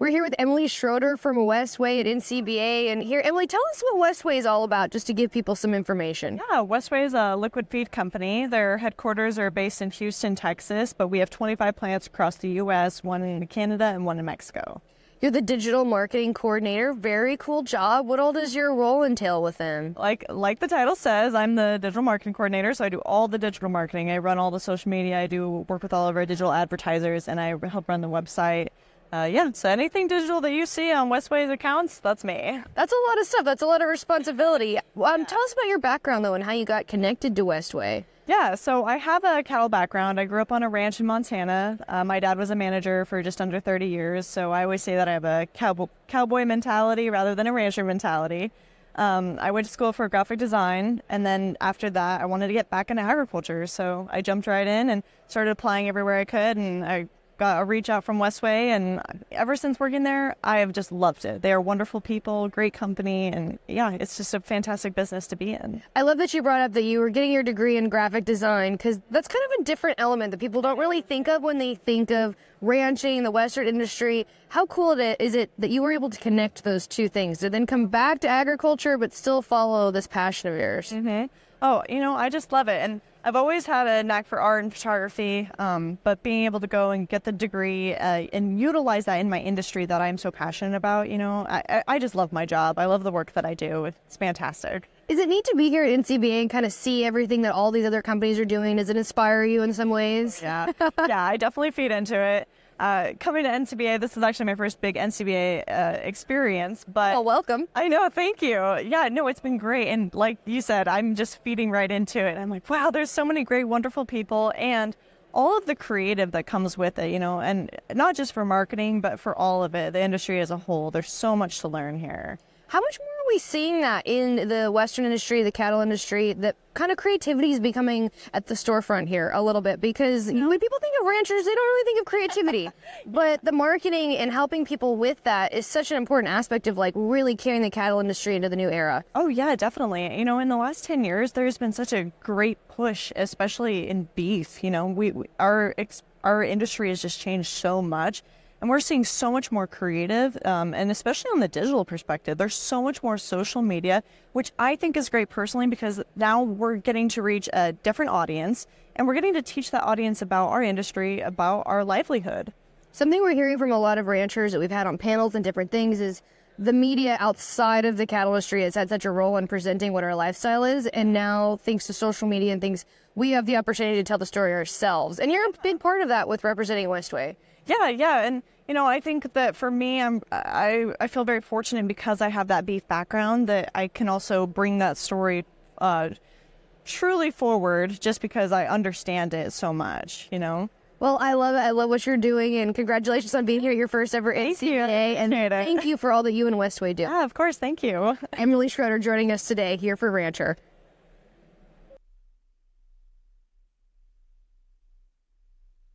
We're here with Emilie Schroder from Westway at NCBA. And here, Emilie, tell us what Westway is all about, just to give people some information. Yeah, Westway is a liquid feed company. Their headquarters are based in Houston, Texas, but we have 25 plants across the U.S., one in Canada and one in Mexico. You're the digital marketing coordinator. Very cool job. What all does your role entail with them? Like the title says, I'm the digital marketing coordinator, so I do all the digital marketing. I run all the social media. I do work with all of our digital advertisers, and I help run the website. So anything digital that you see on Westway's accounts, that's me. That's a lot of stuff. That's a lot of responsibility. Tell us about your background, though, and how you got connected to Westway. Yeah, so I have a cattle background. I grew up on a ranch in Montana. My dad was a manager for just under 30 years, so I always say that I have a cowboy mentality rather than a rancher mentality. I went to school for graphic design, and then after that, I wanted to get back into agriculture, so I jumped right in and started applying everywhere I could, and I got a reach out from Westway, and ever since working there, I have just loved it. They are wonderful people, great company, and yeah, it's just a fantastic business to be in. I love that you brought up that you were getting your degree in graphic design, because that's kind of a different element that people don't really think of when they think of ranching, the Western industry. How cool is it that you were able to connect those two things to then come back to agriculture but still follow this passion of yours? Mm-hmm. Oh, I just love it. And I've always had a knack for art and photography, but being able to go and get the degree and utilize that in my industry that I'm so passionate about, I just love my job. I love the work that I do. It's fantastic. Is it neat to be here at NCBA and kind of see everything that all these other companies are doing? Does it inspire you in some ways? Yeah, I definitely feed into it. Coming to NCBA, this is actually my first big NCBA experience, but... Oh, welcome. I know, thank you. Yeah, no, it's been great, and like you said, I'm just feeding right into it. I'm like, wow, there's so many great, wonderful people, and all of the creative that comes with it, and not just for marketing, but for all of it, the industry as a whole. There's so much to learn here. How much more are we seeing that in the Western industry, the cattle industry, that kind of creativity is becoming at the storefront here a little bit? Because when people think of ranchers, they don't really think of creativity. But the marketing and helping people with that is such an important aspect of really carrying the cattle industry into the new era. Oh, yeah, definitely. In the last 10 years, there's been such a great push, especially in beef. Our industry has just changed so much. And we're seeing so much more creative, and especially on the digital perspective, there's so much more social media, which I think is great personally, because now we're getting to reach a different audience, and we're getting to teach that audience about our industry, about our livelihood. Something we're hearing from a lot of ranchers that we've had on panels and different things is the media outside of the cattle industry has had such a role in presenting what our lifestyle is, and now, thanks to social media and things, we have the opportunity to tell the story ourselves. And you're a big part of that with representing Westway. Yeah, and I think that for me, I feel very fortunate because I have that beef background that I can also bring that story truly forward, just because I understand it so much. Well, I love it. I love what you're doing, and congratulations on being here, your first ever NCBA, and thank you for all that you and Westway do. Yeah, of course, thank you. Emilie Schroder joining us today here for RanchHER.